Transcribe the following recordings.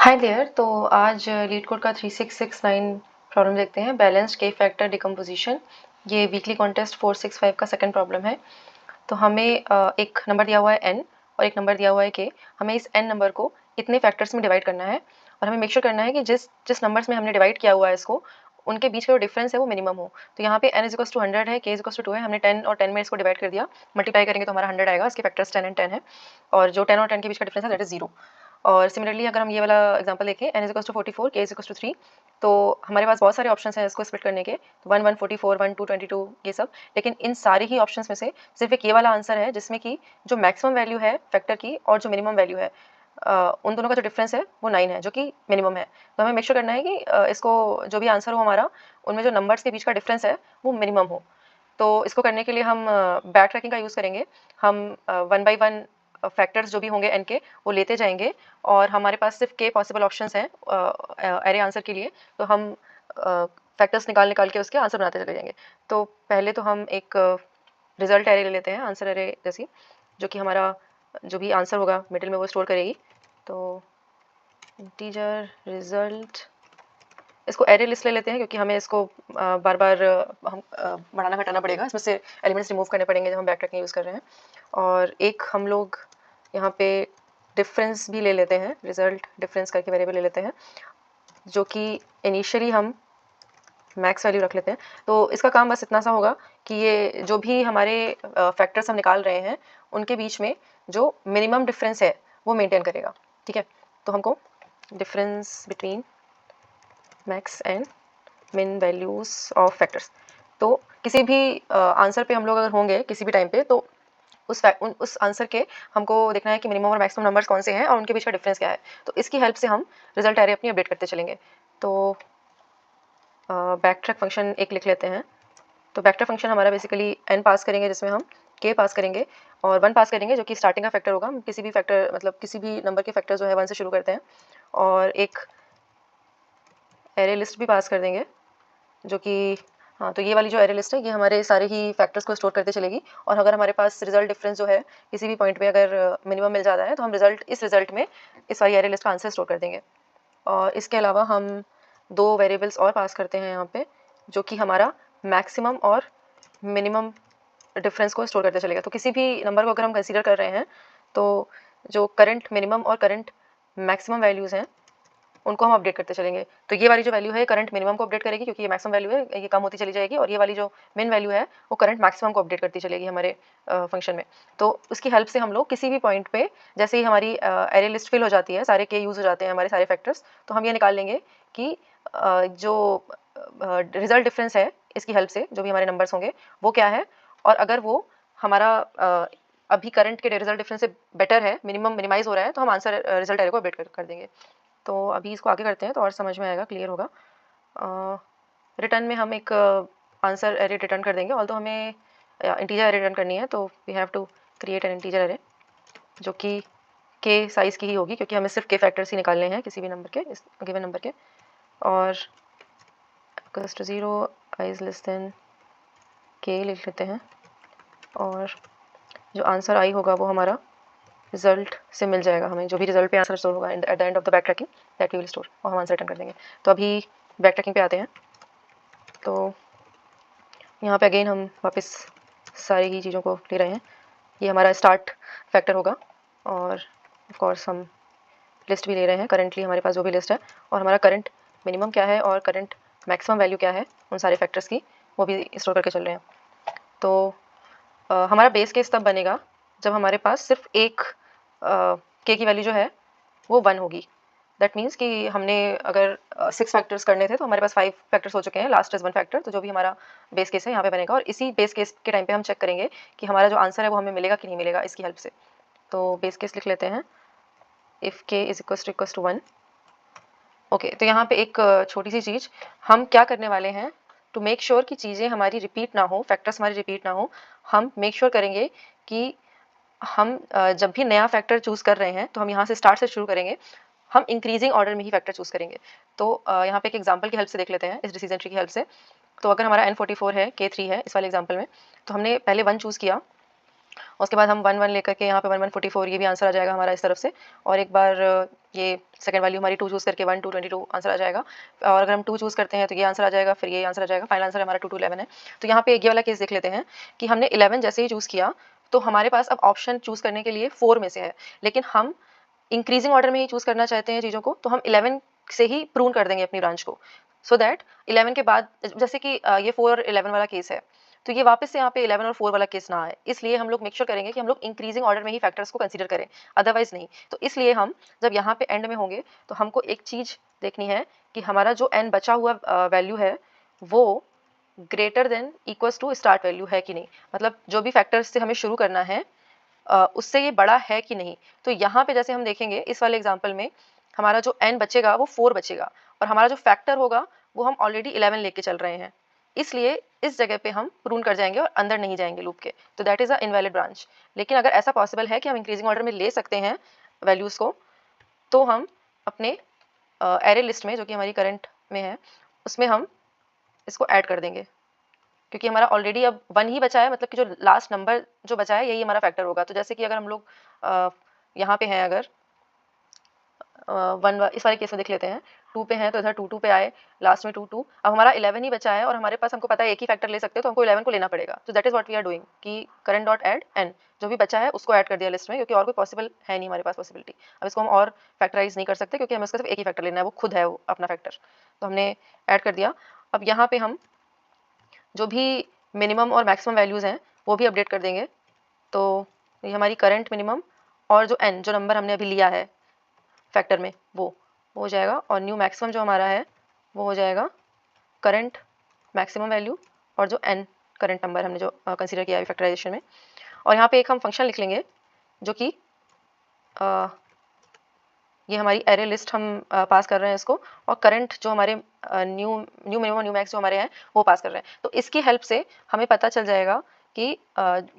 Hi there. तो आज leet code का 3669 प्रॉब्लम देखते हैं, बैलेंस्ड के फैक्टर डिकम्पोजिशन। ये वीकली कॉन्टेस्ट 465 का सेकंड प्रॉब्लम है। तो हमें एक नंबर दिया हुआ है n और एक नंबर दिया हुआ है k। हमें इस n नंबर को इतने फैक्टर्स में डिवाइड करना है और हमें मेक श्योर करना है कि जिस जिस नंबर्स में हमने डिवाइड किया हुआ है इसको, उनके बीच का जो डिफरेंस है वो मिनिमम हो। तो यहाँ पे n इज 100 है, k इज 2 है। हमने 10 और 10 में इसको डिवाइड कर दिया, मल्टीप्लाई करेंगे तो हमारा 100 आएगा। इसके फैक्टर्स 10 एंड 10 है और जो 10 और 10 के बीच का डिफरेंस है दैट इज 0। और सिमिलरली अगर हम ये वाला एग्जांपल देखें, n इज 44, k इज 3, तो हमारे पास बहुत सारे ऑप्शंस हैं इसको स्प्लिट करने के, 1 1 44 1 2 22 ये सब। लेकिन इन सारे ही ऑप्शंस में से सिर्फ एक ये वाला आंसर है जिसमें कि जो मैक्सिमम वैल्यू है फैक्टर की और जो मिनिमम वैल्यू है, उन दोनों का जो डिफरेंस है वो 9 है, जो कि मिनिमम है। तो हमें मेक श्योर करना है कि इसको जो भी आंसर हो हमारा, उनमें जो नंबर्स के बीच का डिफरेंस है वो मिनिमम हो। तो इसको करने के लिए हम बैक ट्रैकिंग का यूज़ करेंगे। हम 1 बाई 1 फैक्टर्स जो भी होंगे n के वो लेते जाएंगे और हमारे पास सिर्फ k पॉसिबल ऑप्शंस हैं एरे आंसर के लिए। तो हम फैक्टर्स निकाल निकाल के उसके आंसर बनाते चले जाएंगे। तो पहले तो हम एक रिजल्ट एरे ले लेते हैं, आंसर एरे जैसी, जो कि हमारा जो भी आंसर होगा मिडिल में वो स्टोर करेगी। तो इंटीजर रिजल्ट, इसको एरे लिस्ट ले लेते हैं क्योंकि हमें इसको बार बार हम बढ़ाना घटाना पड़ेगा, इसमें से एलिमेंट्स रिमूव करने पड़ेंगे जब हम बैक ट्रैकिंग यूज़ कर रहे हैं। और एक हम लोग यहाँ पे डिफरेंस भी ले लेते हैं, रिजल्ट डिफरेंस करके वेरिएबल ले लेते हैं, जो कि इनिशियली हम मैक्स वैल्यू रख लेते हैं। तो इसका काम बस इतना सा होगा कि ये जो भी हमारे फैक्टर्स हम निकाल रहे हैं उनके बीच में जो मिनिमम डिफरेंस है वो मेंटेन करेगा। ठीक है, तो हमको डिफरेंस बिटवीन मैक्स एंड मिन वैल्यूज ऑफ फैक्टर्स, तो किसी भी आंसर पे हम लोग अगर होंगे किसी भी टाइम पे, तो उस आंसर के हमको देखना है कि मिनिमम और मैक्सिमम नंबर्स कौन से हैं और उनके बीच का डिफरेंस क्या है। तो इसकी हेल्प से हम रिजल्ट एरे अपनी अपडेट करते चलेंगे। तो बैक ट्रैक फंक्शन एक लिख लेते हैं। तो बैक ट्रैक फंक्शन हमारा बेसिकली n पास करेंगे जिसमें हम k पास करेंगे और 1 पास करेंगे जो कि स्टार्टिंग का फैक्टर होगा। हम किसी भी फैक्टर, मतलब किसी भी नंबर के फैक्टर जो है 1 से शुरू करते हैं, और एक एरे लिस्ट भी पास कर देंगे जो कि, हाँ, तो ये वाली जो एरे लिस्ट है ये हमारे सारे ही फैक्टर्स को स्टोर करते चलेगी। और अगर हमारे पास रिजल्ट डिफरेंस जो है किसी भी पॉइंट पे अगर मिनिमम मिल जाता है तो हम इस रिजल्ट में इस वाली एरे लिस्ट का आंसर स्टोर कर देंगे। और इसके अलावा हम 2 वेरिएबल्स और पास करते हैं यहाँ पे, जो कि हमारा मैक्सिमम और मिनिमम डिफरेंस को स्टोर करते चलेगा। तो किसी भी नंबर को अगर हम कंसीडर कर रहे हैं तो जो करंट मिनिमम और करंट मैक्सिमम वैल्यूज़ हैं उनको हम अपडेट करते चलेंगे। तो ये वाली जो वैल्यू है करंट मिनिमम को अपडेट करेगी क्योंकि ये मैक्सिमम वैल्यू है, ये कम होती चली जाएगी। और ये वाली जो मिन वैल्यू है वो करंट मैक्सिमम को अपडेट करती चलेगी हमारे फंक्शन में। तो उसकी हेल्प से हम लोग किसी भी पॉइंट पे, जैसे ही हमारी एरे लिस्ट फिल हो जाती है, सारे के यूज़ हो जाते हैं हमारे सारे फैक्टर्स, तो हम ये निकाल लेंगे कि जो रिजल्ट डिफरेंस है इसकी हेल्प से जो भी हमारे नंबर्स होंगे वो क्या है। और अगर वो हमारा अभी करंट के रिजल्ट डिफरेंस से बेटर है, मिनिमम मिनिमाइज हो रहा है, तो हम आंसर रिजल्ट एरे को अपडेट कर देंगे। तो अभी इसको आगे करते हैं तो और समझ में आएगा, क्लियर होगा। रिटर्न में हम एक आंसर एरे रिटर्न कर देंगे, ऑल्दो हमें इंटीजर एरे रिटर्न करनी है, तो we have to create an integer array जो कि के साइज़ की ही होगी क्योंकि हमें सिर्फ के फैक्टर्स ही निकालने हैं किसी भी नंबर के, इस गिवन नंबर के। और equals to 0 i is less than K लिख लेते हैं, और जो आंसर आई होगा वो हमारा रिजल्ट से मिल जाएगा। हमें जो भी रिजल्ट पे आंसर स्टोर होगा at the end of the backtracking that we will store, और हम आंसर रिटर्न कर देंगे। तो अभी बैक ट्रैकिंग पे आते हैं। तो यहाँ पे अगेन हम वापस सारी ही चीज़ों को ले रहे हैं। ये हमारा स्टार्ट फैक्टर होगा और ऑफ कोर्स हम लिस्ट भी ले रहे हैं, करेंटली हमारे पास जो भी लिस्ट है, और हमारा करंट मिनिमम क्या है और करंट मैक्सिमम वैल्यू क्या है उन सारे फैक्टर्स की, वो भी स्टोर करके चल रहे हैं। तो हमारा बेस केस तब बनेगा जब हमारे पास सिर्फ एक के की वैल्यू जो है वो 1 होगी। दैट मीन्स कि हमने अगर 6 फैक्टर्स करने थे तो हमारे पास 5 फैक्टर्स हो चुके हैं, लास्ट इज 1 फैक्टर। तो जो भी हमारा बेस केस है यहाँ पे बनेगा, और इसी बेस केस के टाइम पे हम चेक करेंगे कि हमारा जो आंसर है वो हमें मिलेगा कि नहीं मिलेगा इसकी हेल्प से। तो बेस केस लिख लेते हैं, इफ़ के इज इक्वल्स टू 1। ओके, तो यहाँ पे एक छोटी सी चीज़ हम क्या करने वाले हैं, टू मेक श्योर कि चीज़ें हमारी रिपीट ना हो, फैक्टर्स हमारी रिपीट ना हो, हम मेक श्योर करेंगे कि हम जब भी नया फैक्टर चूज़ कर रहे हैं तो हम यहाँ से स्टार्ट से शुरू करेंगे, हम इंक्रीजिंग ऑर्डर में ही फैक्टर चूज़ करेंगे। तो यहाँ पे एक एग्जांपल की हेल्प से देख लेते हैं, इस डिसीजन ट्री की हेल्प से। तो अगर हमारा n44 है, k3 है इस वाले एग्जांपल में, तो हमने पहले 1 चूज़ किया उसके बाद हम 1 1 लेकर के यहाँ पे 1 1 44 ये भी आंसर आ जाएगा हमारा इस तरफ से। और एक बार ये सेकंड वैल्यू हमारी 2 चूज़ करके 1 2 22 आंसर आ जाएगा। और अगर हम 2 चूज़ करते हैं तो ये आंसर आ जाएगा, फिर ये आंसर आ जाएगा। फाइनल आंसर हमारा 2 2 11 है। तो यहाँ पे ये वाला केस देख लेते हैं कि हमने 11 जैसे ही चूज़ किया तो हमारे पास अब ऑप्शन चूज़ करने के लिए 4 में से है, लेकिन हम इंक्रीजिंग ऑर्डर में ही चूज़ करना चाहते हैं चीज़ों को, तो हम 11 से ही प्रून कर देंगे अपनी ब्रांच को, सो दैट 11 के बाद जैसे कि ये 4 और 11 वाला केस है, तो ये वापस से यहाँ पे 11 और 4 वाला केस ना आए, इसलिए हम लोग मेक श्योर करेंगे कि हम लोग इंक्रीजिंग ऑर्डर में ही फैक्टर्स को कंसीडर करें, अदरवाइज नहीं। तो इसलिए हम जब यहाँ पे एंड में होंगे तो हमको एक चीज़ देखनी है कि हमारा जो एन बचा हुआ वैल्यू है वो greater than equals to start value है कि नहीं, मतलब जो भी फैक्टर्स से हमें शुरू करना है उससे ये बड़ा है कि नहीं। तो यहाँ पे जैसे हम देखेंगे इस वाले एग्जाम्पल में हमारा जो n बचेगा वो 4 बचेगा, और हमारा जो फैक्टर होगा वो हम ऑलरेडी 11 लेके चल रहे हैं, इसलिए इस जगह पे हम प्रून कर जाएंगे और अंदर नहीं जाएंगे लूप के, तो that is a invalid branch. लेकिन अगर ऐसा पॉसिबल है कि हम इंक्रीजिंग ऑर्डर में ले सकते हैं वैल्यूज़ को, तो हम अपने एरे लिस्ट में जो कि हमारी करंट में है उसमें हम इसको ऐड कर देंगे, क्योंकि हमारा ऑलरेडी अब 1 ही बचा है, मतलब कि जो लास्ट नंबर जो बचा है यही हमारा फैक्टर होगा। तो जैसे कि अगर हम लोग यहाँ पे हैं, अगर 1 इस वाले केस में देख लेते हैं, 2 पे हैं तो इधर 2 2 पे आए, लास्ट में 2 2, अब हमारा 11 ही बचा है और हमारे पास हमको पता है एक ही फैक्टर ले सकते हैं, तो हमको 11 को लेना पड़ेगा। तो that is what we are doing कि करंट डॉट ऐड एन, जो भी बचा है उसको ऐड कर दिया लिस्ट में, क्योंकि और कोई पॉसिबल है नहीं हमारे पास पॉसिबिलिटी। अब इसको हम और फैक्टराइज नहीं कर सकते क्योंकि हमें उसका सिर्फ एक ही फैक्टर लेना है, वो खुद है वो अपना फैक्टर, तो हमने ऐड कर दिया। अब यहाँ पे हम जो भी मिनिमम और मैक्सिमम वैल्यूज़ हैं वो भी अपडेट कर देंगे। तो ये हमारी करंट मिनिमम और जो एन जो नंबर हमने अभी लिया है फैक्टर में वो हो जाएगा, और न्यू मैक्सिमम जो हमारा है वो हो जाएगा करंट मैक्सिमम वैल्यू और जो एन करंट नंबर हमने जो कंसीडर किया है फैक्टराइजेशन में। और यहाँ पे एक हम फंक्शन लिख लेंगे जो कि ये हमारी एरे लिस्ट हम पास कर रहे हैं इसको, और करंट जो हमारे न्यू मिनिमम न्यू मैक्स जो हमारे हैं वो पास कर रहे हैं। तो इसकी हेल्प से हमें पता चल जाएगा कि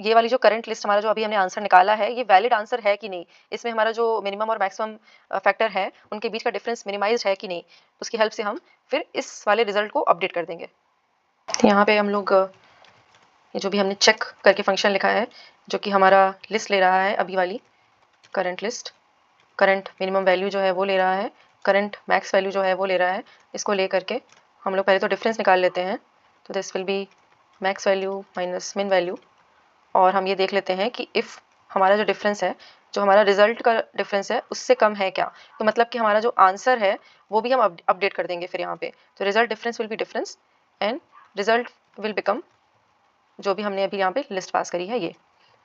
ये वाली जो करंट लिस्ट हमारा जो अभी हमने आंसर निकाला है ये वैलिड आंसर है कि नहीं, इसमें हमारा जो मिनिमम और मैक्सिमम फैक्टर है उनके बीच का डिफरेंस मिनिमाइज है कि नहीं। उसकी हेल्प से हम फिर इस वाले रिजल्ट को अपडेट कर देंगे। यहाँ पे हम लोग ये जो भी हमने चेक करके फंक्शन लिखा है जो कि हमारा लिस्ट ले रहा है, अभी वाली current list, current minimum value जो है वो ले रहा है, करंट मैक्स वैल्यू जो है वो ले रहा है, इसको ले करके हम लोग पहले तो डिफरेंस निकाल लेते हैं। तो this will be max value minus मिन वैल्यू, और हम ये देख लेते हैं कि इफ़ हमारा जो डिफरेंस है, जो हमारा रिजल्ट का डिफरेंस है उससे कम है क्या, तो मतलब कि हमारा जो आंसर है वो भी हम अपडेट कर देंगे फिर यहाँ पे। तो result difference will be difference and result will become जो भी हमने अभी यहाँ पे लिस्ट पास करी है ये,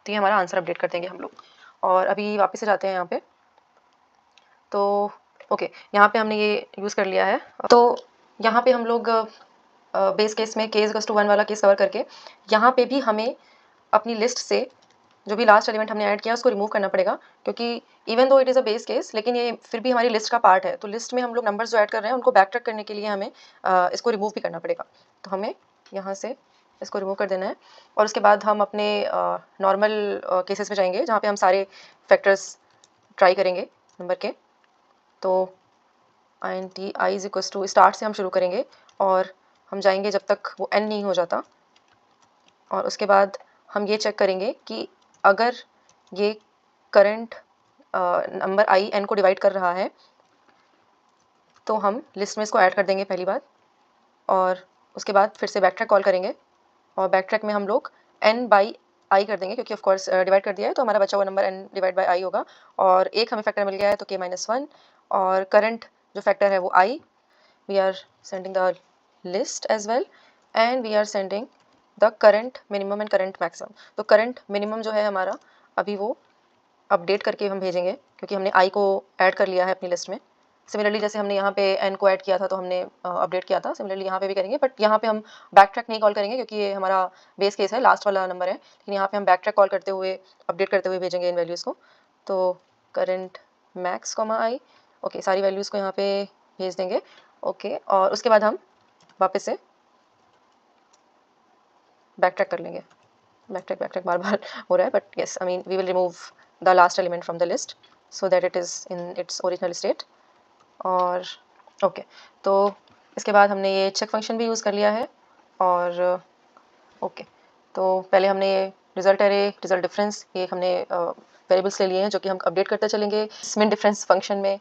तो ये हमारा आंसर अपडेट कर देंगे हम लोग। और अभी वापस से जाते हैं यहाँ पे, तो ओके यहाँ पे हमने ये यूज़ कर लिया है। तो यहाँ पे हम लोग बेस केस में k = 1 वाला केस कवर करके यहाँ पे भी हमें अपनी लिस्ट से जो भी लास्ट एलिमेंट हमने ऐड किया उसको रिमूव करना पड़ेगा, क्योंकि even though it is a base case लेकिन ये फिर भी हमारी लिस्ट का पार्ट है। तो लिस्ट में हम लोग नंबर्स जो ऐड कर रहे हैं उनको बैक ट्रैक करने के लिए हमें इसको रिमूव भी करना पड़ेगा। तो हमें यहाँ से इसको रिमूव कर देना है, और उसके बाद हम अपने नॉर्मल केसेस में जाएंगे जहाँ पे हम सारे फैक्टर्स ट्राई करेंगे नंबर के। तो i is equals to start से हम शुरू करेंगे और हम जाएंगे जब तक वो n नहीं हो जाता, और उसके बाद हम ये चेक करेंगे कि अगर ये करंट नंबर i n को डिवाइड कर रहा है तो हम लिस्ट में इसको ऐड कर देंगे पहली बार, और उसके बाद फिर से बैक ट्रैक कॉल करेंगे, और बैक ट्रैक में हम लोग n बाई आई कर देंगे क्योंकि ऑफ कोर्स डिवाइड कर दिया है तो हमारा बचा हुआ number n divide by I होगा, और एक हमें फैक्टर मिल गया है तो k-1, और करंट जो फैक्टर है वो i। We are sending the list as well and we are sending the current minimum and current maximum. तो करंट मिनिमम जो है हमारा अभी वो अपडेट करके हम भेजेंगे क्योंकि हमने i को ऐड कर लिया है अपनी लिस्ट में। सिमिलरली जैसे हमने यहाँ पे n को ऐड किया था तो हमने अपडेट किया था, सिमिलरली यहाँ पे भी करेंगे, बट यहाँ पे हम बैक ट्रैक नहीं कॉल करेंगे क्योंकि ये हमारा बेस केस है, लास्ट वाला नंबर है, लेकिन यहाँ पे हम बैक ट्रैक कॉल करते हुए अपडेट करते हुए भेजेंगे इन वैल्यूज़ को। तो करंट मैक्स i, ओके सारी वैल्यूज़ को यहाँ पे भेज देंगे, ओके, और उसके बाद हम वापस से बैक ट्रैक कर लेंगे। बैक ट्रैक बार बार हो रहा है, but yes I mean we will remove the last element from the list so that it is in its original state. और ओके तो इसके बाद हमने ये चेक फंक्शन भी यूज़ कर लिया है, और ओके तो पहले हमने ये रिजल्ट एरे, रिजल्ट डिफरेंस, ये हमने वेरिएबल्स ले लिए हैं जो कि हम अपडेट करते चलेंगे। मिन डिफरेंस फंक्शन में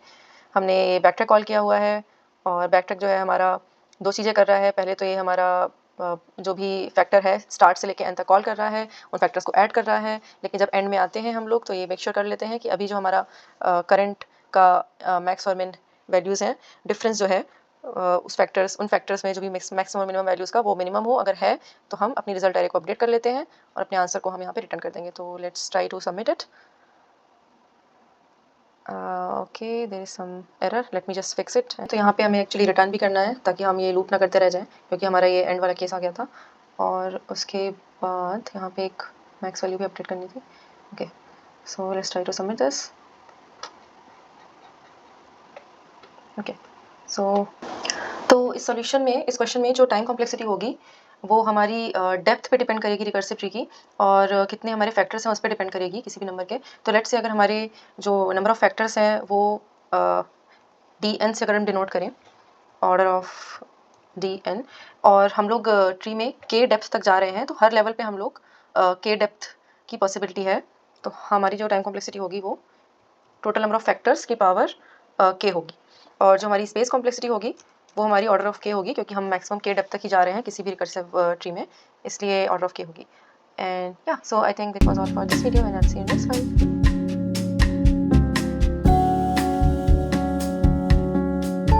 हमने बैकट्रैक कॉल किया हुआ है और बैकट्रैक जो है हमारा दो चीज़ें कर रहा है। पहले तो ये हमारा जो भी फैक्टर है स्टार्ट से लेके एंड तक कॉल कर रहा है, उन फैक्टर्स को ऐड कर रहा है। लेकिन जब एंड में आते हैं हम लोग तो ये मेक श्योर कर लेते हैं कि अभी जो हमारा करंट का मैक्स और मिन वैल्यूज़ हैं, डिफरेंस जो है उन फैक्टर्स में जो भी मैक्सिमम और मिनिमम वैल्यूज़ का वो मिनिमम हो। अगर है तो हम अपनी रिजल्ट एरे को अपडेट कर लेते हैं और अपने आंसर को हम यहाँ पे रिटर्न कर देंगे। तो let's try to submit it. Okay, there is some error, let me just fix it. तो यहाँ पे हमें एक्चुअली रिटर्न भी करना है ताकि हम ये लूप ना करते रह जाएं, क्योंकि हमारा ये एंड वाला केस आ गया था। और उसके बाद यहाँ पे एक मैक्स वैल्यू भी अपडेट करनी थी। Okay, so let's try to submit this. Okay, so तो इस सॉल्यूशन में, इस क्वेश्चन में जो टाइम कॉम्प्लेक्सिटी होगी वो हमारी डेप्थ पे डिपेंड करेगी रिकर्सिव ट्री की, और कितने हमारे फैक्टर्स हैं उस पर डिपेंड करेगी किसी भी नंबर के। तो लेट्स से अगर हमारे जो नंबर ऑफ फैक्टर्स हैं वो डी एन से अगर हम डिनोट करें, ऑर्डर ऑफ डी एन, और हम लोग ट्री में के डेप्थ तक जा रहे हैं, तो हर लेवल पे हम लोग के डेप्थ की पॉसिबिलिटी है। तो हमारी जो टाइम कॉम्प्लेक्सिटी होगी वो टोटल नंबर ऑफ फैक्टर्स की पावर के होगी। और जो हमारी स्पेस कॉम्प्लेक्सिटी होगी वो हमारी ऑर्डर ऑफ के होगी, क्योंकि हम मैक्सिमम के डेप्थ तक ही जा रहे हैं किसी भी रिकर्सिव ट्री में, इसलिए ऑर्डर ऑफ के होगी। And yeah, so I think that was all for this video and I will see you next time.